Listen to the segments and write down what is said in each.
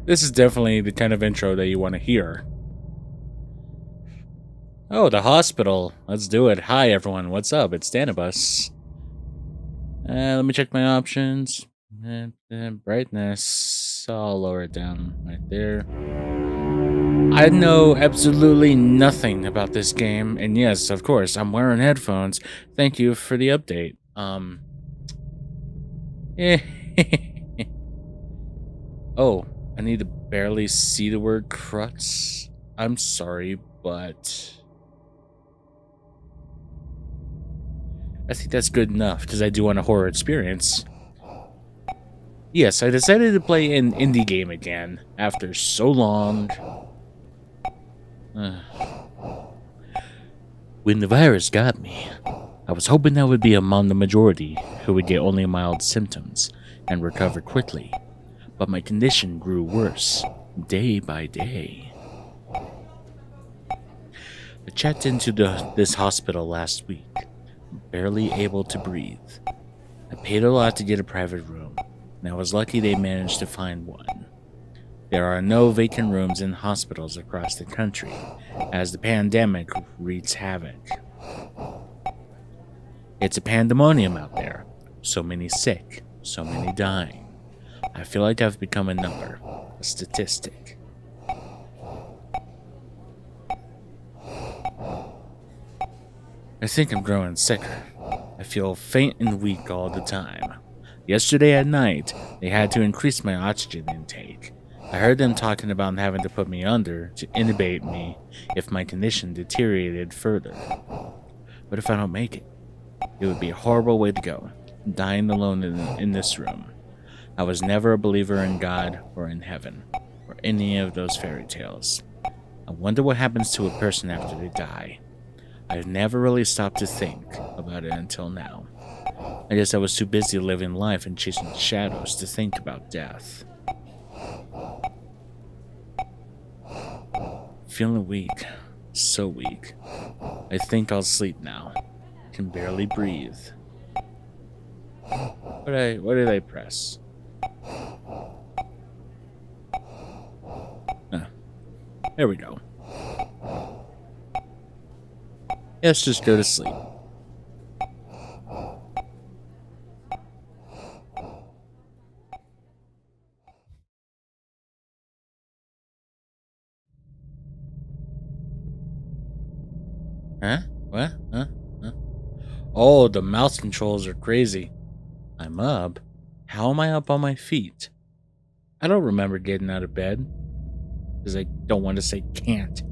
This is definitely the kind of intro that you want to hear. Oh, the hospital. Let's do it. Hi, everyone. What's up? It's Danibus. Let me check my options. Brightness. I'll lower it down right there. I know absolutely nothing about this game, and yes, of course, I'm wearing headphones. Thank you for the update. Oh, I need to barely see the word crux. I'm sorry, but I think that's good enough because I do want a horror experience. Yes, I decided to play an indie game again after so long. When the virus got me, I was hoping I would be among the majority who would get only mild symptoms and recover quickly, but my condition grew worse day by day. I checked into this hospital last week, barely able to breathe. I paid a lot to get a private room, and I was lucky they managed to find one. There are no vacant rooms in hospitals across the country, as the pandemic wreaks havoc. It's a pandemonium out there. So many sick, so many dying. I feel like I've become a number, a statistic. I think I'm growing sicker. I feel faint and weak all the time. Yesterday at night, they had to increase my oxygen intake. I heard them talking about having to put me under to intubate me if my condition deteriorated further. But if I don't make it, it would be a horrible way to go, dying alone in this room. I was never a believer in God or in heaven, or any of those fairy tales. I wonder what happens to a person after they die. I've never really stopped to think about it until now. I guess I was too busy living life and chasing shadows to think about death. Feeling weak. So weak. I think I'll sleep now. Can barely breathe. What did I press? There we go. Let's just go to sleep. Huh? What? Huh? Oh, the mouse controls are crazy. I'm up. How am I up on my feet? I don't remember getting out of bed. Because I don't want to say can't.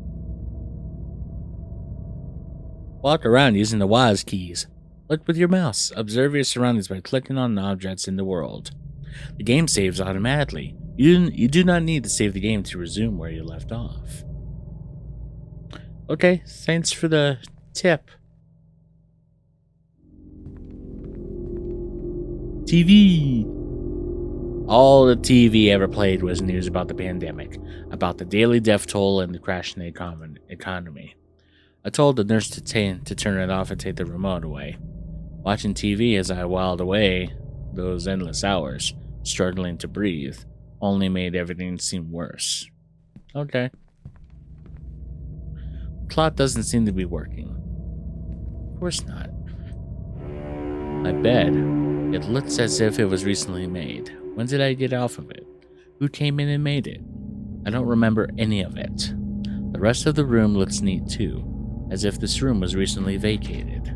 Walk around using the WASD keys. Look with your mouse. Observe your surroundings by clicking on objects in the world. The game saves automatically. You do not need to save the game to resume where you left off. Okay, thanks for the tip. TV. All the TV ever played was news about the pandemic, about the daily death toll and the crashing economy. I told the nurse to turn it off and take the remote away. Watching TV as I whiled away those endless hours, struggling to breathe, only made everything seem worse. Okay. The clock doesn't seem to be working. Of course not. My bed. It looks as if it was recently made. When did I get off of it? Who came in and made it? I don't remember any of it. The rest of the room looks neat too, as if this room was recently vacated.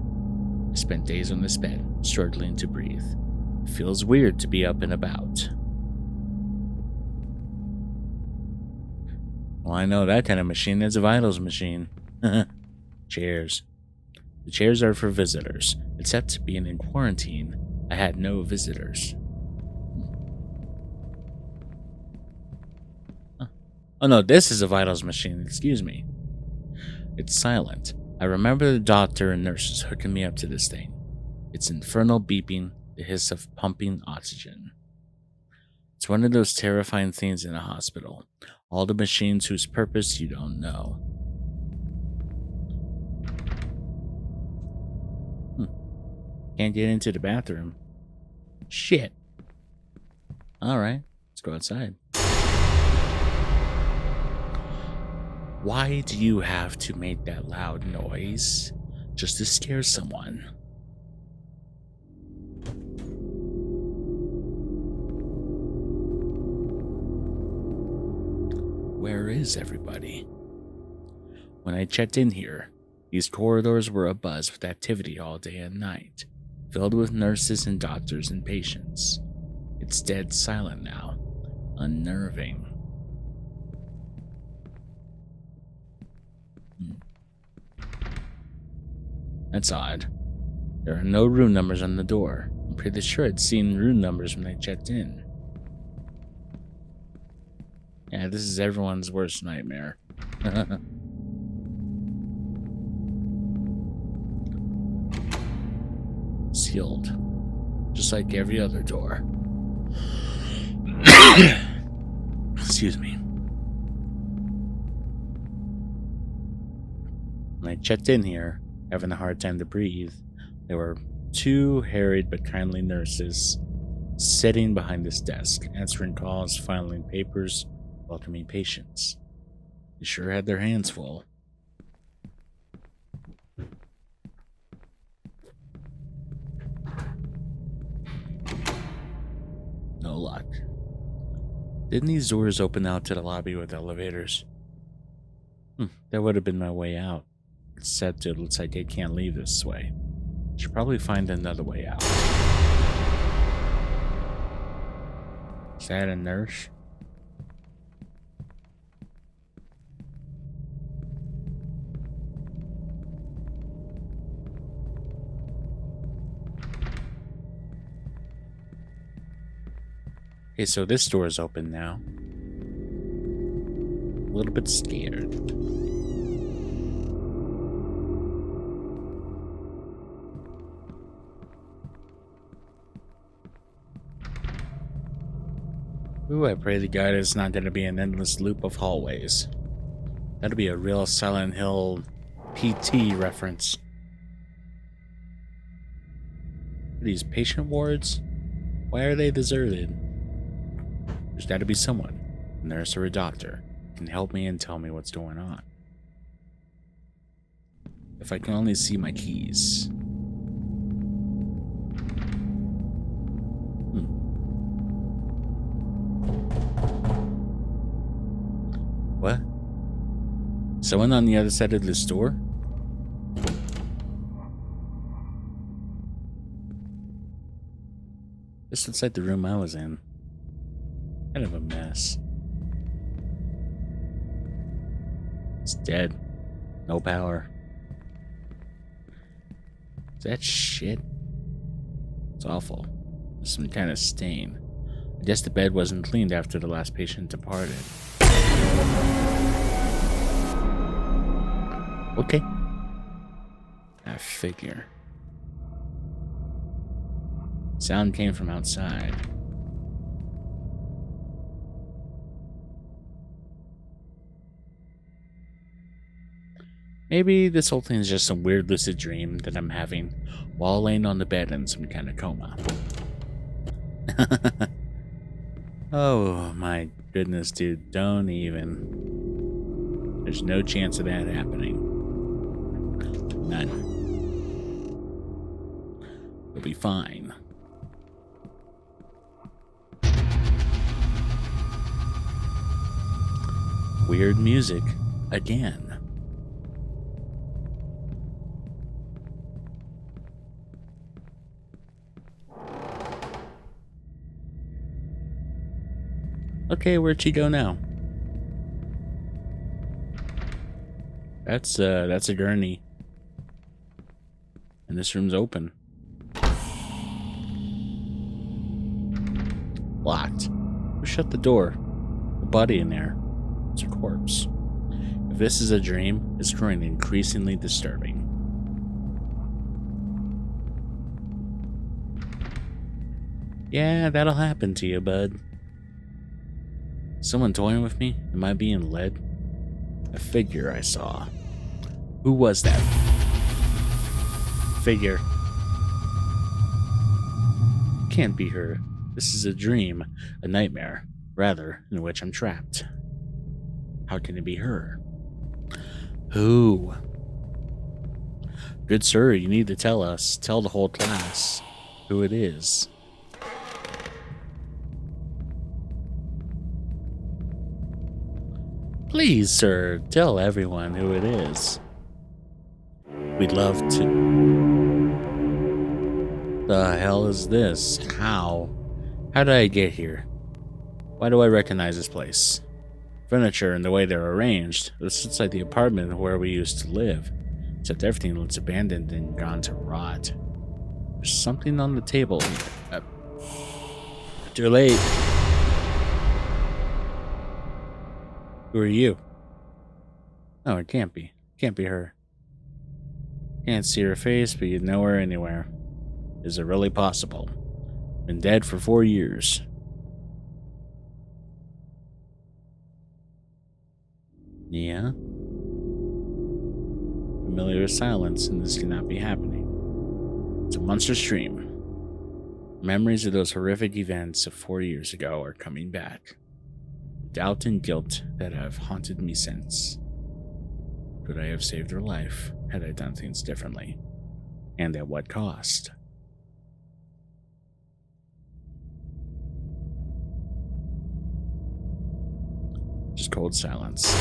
I spent days on this bed, struggling to breathe. It feels weird to be up and about. Well, I know that kind of machine is a vitals machine. Chairs. The chairs are for visitors. Except being in quarantine, I had no visitors. Oh no, this is a vitals machine, excuse me. It's silent. I remember the doctor and nurses hooking me up to this thing. It's infernal beeping, the hiss of pumping oxygen. It's one of those terrifying things in a hospital. All the machines whose purpose you don't know. Can't get into the bathroom. Shit. Alright, let's go outside. Why do you have to make that loud noise just to scare someone? Where is everybody? When I checked in here, these corridors were abuzz with activity all day and night, filled with nurses and doctors and patients. It's dead silent now, unnerving. That's odd. There are no room numbers on the door. I'm pretty sure I'd seen room numbers when I checked in. Yeah, this is everyone's worst nightmare. Sealed, just like every other door. Excuse me. When I checked in here, having a hard time to breathe, there were two harried but kindly nurses sitting behind this desk, answering calls, filing papers, welcoming patients. They sure had their hands full. No luck. Didn't these doors open out to the lobby with elevators? That would have been my way out. Except it looks like I can't leave this way. Should probably find another way out. Is that a nurse? Okay, so this door is open now. A little bit scared. Ooh, I pray to God it's not going to be an endless loop of hallways. That'll be a real Silent Hill PT reference. These patient wards? Why are they deserted? There's got to be someone, a nurse or a doctor, who can help me and tell me what's going on. If I can only see my keys. What? Someone on the other side of this door? This looks like the room I was in. Kind of a mess. It's dead. No power. Is that shit? It's awful. There's some kind of stain. I guess the bed wasn't cleaned after the last patient departed. Okay. I figure. Sound came from outside. Maybe this whole thing is just some weird lucid dream that I'm having while laying on the bed in some kind of coma. Oh my goodness, dude, don't even. There's no chance of that happening. None. You'll be fine. Weird music again. Okay, where'd she go now? That's a gurney. And this room's open. Locked. Who shut the door? A body in there. It's a corpse. If this is a dream, it's growing increasingly disturbing. Yeah, that'll happen to you, bud. Someone toying with me? Am I being led? A figure I saw. Who was that figure? Can't be her. This is a dream, a nightmare, rather, in which I'm trapped. How can it be her? Who? Good sir, you need to tell the whole class who it is. Please, sir, tell everyone who it is. We'd love to. The hell is this? How? How did I get here? Why do I recognize this place? Furniture and the way they're arranged. This looks like the apartment where we used to live. Except everything looks abandoned and gone to rot. There's something on the table. Too late. Who are you? Oh, it can't be. Can't be her. Can't see her face, but you'd know her anywhere. Is it really possible? Been dead for 4 years. Yeah? Familiar silence, and this cannot be happening. It's a monster stream. Memories of those horrific events of 4 years ago are coming back. Doubt and guilt that have haunted me since. Could I have saved her life had I done things differently? And at what cost? Just cold silence.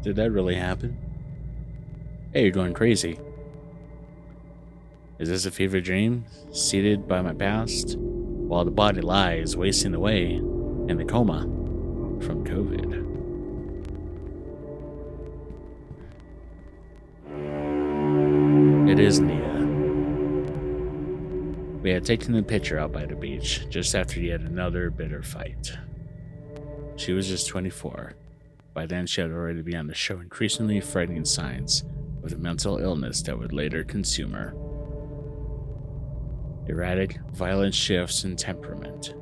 Did that really happen? Hey, you're going crazy. Is this a fever dream, seated by my past, while the body lies wasting away in the coma from COVID? It is Nia. We had taken the picture out by the beach just after yet another bitter fight. She was just 24. By then, she had already begun to show increasingly frightening signs of the mental illness that would later consume her. Erratic, violent shifts in temperament,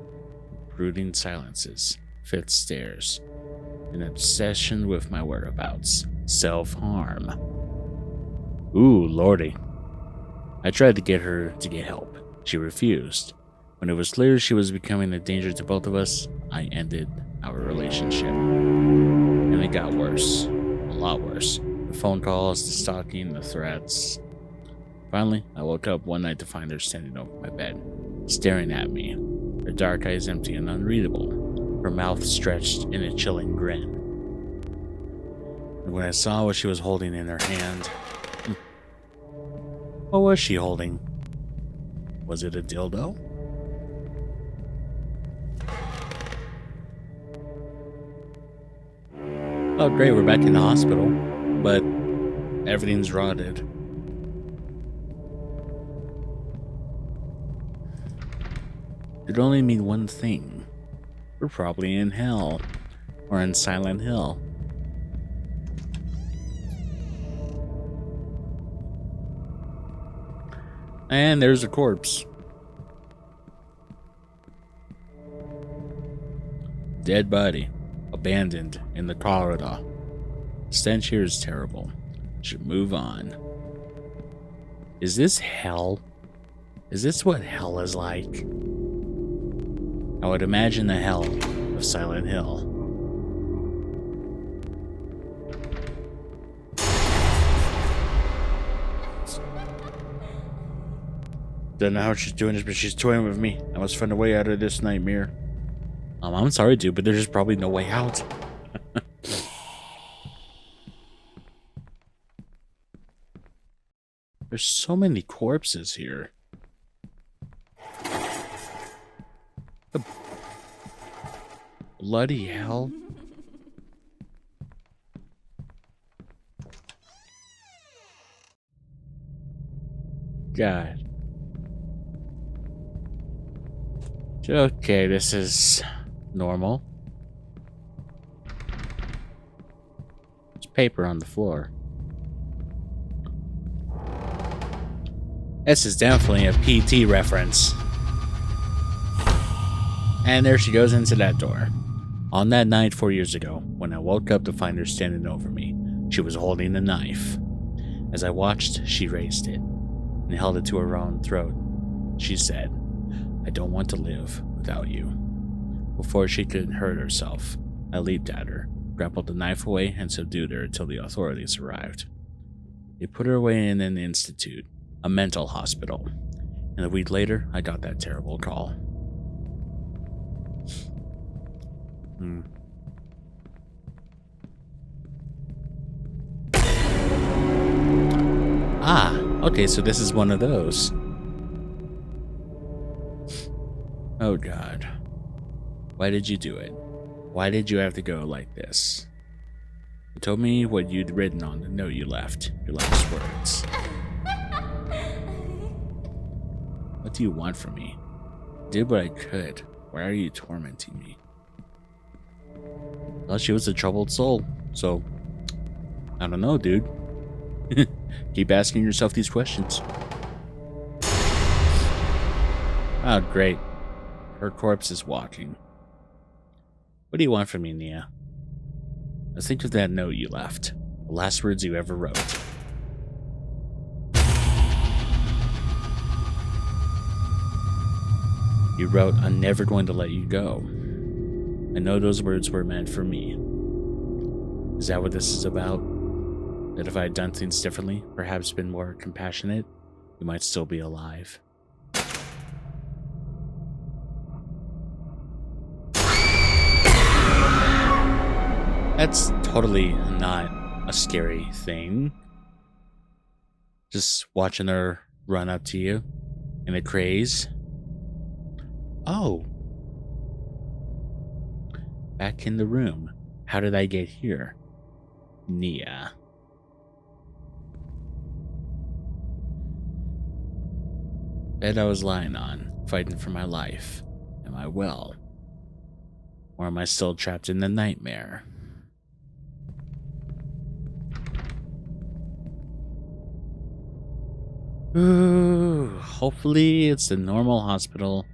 brooding silences, fixed stares, an obsession with my whereabouts, self-harm. Ooh, lordy. I tried to get her to get help. She refused. When it was clear she was becoming a danger to both of us, I ended our relationship. And it got worse. A lot worse. The phone calls, the stalking, the threats. Finally, I woke up one night to find her standing over my bed, staring at me, her dark eyes empty and unreadable, her mouth stretched in a chilling grin. And when I saw what she was holding in her hand... What was she holding? Was it a dildo? Oh great, we're back in the hospital, but everything's rotted. It only mean one thing. We're probably in hell, or in Silent Hill. And there's a corpse. Dead body, abandoned in the corridor. The stench here is terrible. Should move on. Is this hell? Is this what hell is like? I would imagine the hell of Silent Hill. Don't know how she's doing this, but she's toying with me. I must find a way out of this nightmare. I'm sorry, dude, but there's just probably no way out. There's so many corpses here. The bloody hell. God. Okay, this is normal. There's paper on the floor. This is definitely a PT reference. And there she goes into that door. On that night 4 years ago, when I woke up to find her standing over me, she was holding a knife. As I watched, she raised it and held it to her own throat. She said, "I don't want to live without you. Before she could hurt herself, I leaped at her, grappled the knife away, and subdued her until the authorities arrived. They put her away in an institute, a mental hospital, and a week later, I got that terrible call. Ah, okay, so this is one of those. Oh God. Why did you do it? Why did you have to go like this? You told me what you'd written on the note you left, your last words. What do you want from me? I did what I could. Why are you tormenting me? Well, she was a troubled soul, so I don't know, dude. Keep asking yourself these questions. Oh, great. Her corpse is walking. What do you want from me, Nia? Let's think of that note you left. The last words you ever wrote. You wrote, "I'm never going to let you go." I know those words were meant for me. Is that what this is about? That if I had done things differently, perhaps been more compassionate, you might still be alive. That's totally not a scary thing. Just watching her run up to you in a craze. Oh. Back in the room. How did I get here? Nia. Bed I was lying on, fighting for my life. Am I well? Or am I still trapped in the nightmare? Ooh, hopefully it's the normal hospital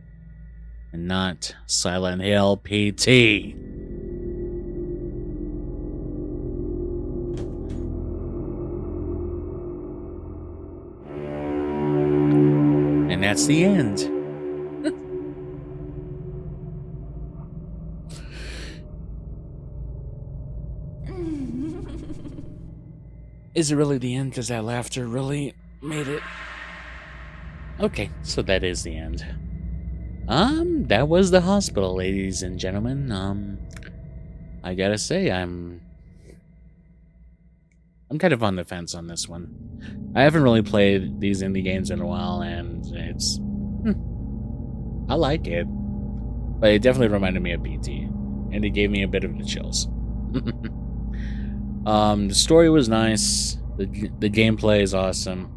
and not Silent Hill PT. And that's the end. Is it really the end? Because that laughter really made it. Okay, so that is the end. That was the hospital, ladies and gentlemen. I gotta say, I'm kind of on the fence on this one. I haven't really played these indie games in a while, and it's... I like it. But it definitely reminded me of PT, and it gave me a bit of the chills. The story was nice, the gameplay is awesome,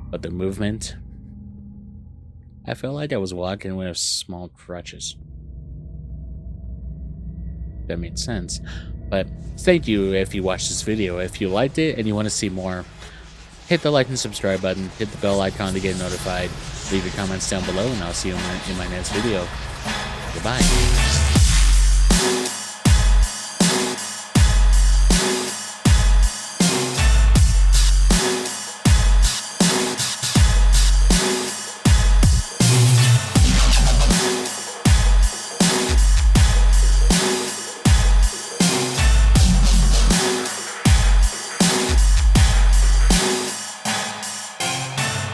but the movement... I felt like I was walking with small crutches. That made sense. But thank you if you watched this video. If you liked it and you want to see more, hit the like and subscribe button, hit the bell icon to get notified, leave your comments down below, and I'll see you in my next video. Goodbye.